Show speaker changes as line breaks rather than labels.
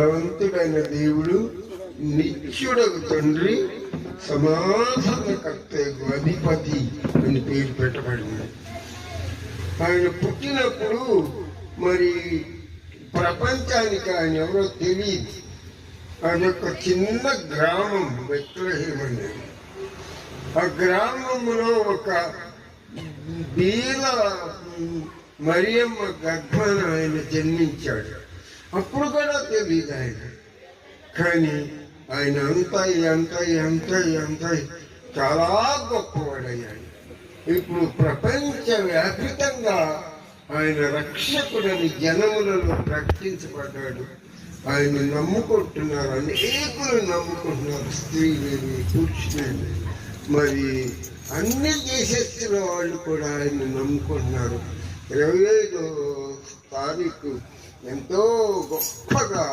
భగవంతుడైన దేవుడు, నిత్యుడకు తండ్రి, సమాధానకర్తకు అధిపతి అని పేరు పెట్టబడింది. ఆయన పుట్టినప్పుడు మరి ప్రపంచానికి ఆయన ఎవరో తెలియదు. అదొక చిన్న గ్రామం బెత్లెహేం అనేది. ఆ గ్రామంలో ఒక బీల మరియమ్మ గర్భాన ఆయన జన్మించాడు. అప్పుడు కూడా తెలియదు ఆయన. కానీ ఆయన అంత చాలా గొప్పవాడయ్యాడు. ఇప్పుడు ప్రపంచవ్యాప్తంగా ఆయన రక్షకుడని జనములలో ప్రకటించబడ్డాడు. ఆయన నమ్ముకుంటున్నారు, అనేకులు నమ్ముకుంటున్నారు. స్త్రీలని, పురుషులని, మరి అన్ని దేశస్తుల వాళ్ళు కూడా ఆయన నమ్ముకుంటున్నారు. 25వ తారీఖు ఎంతో గొప్పగా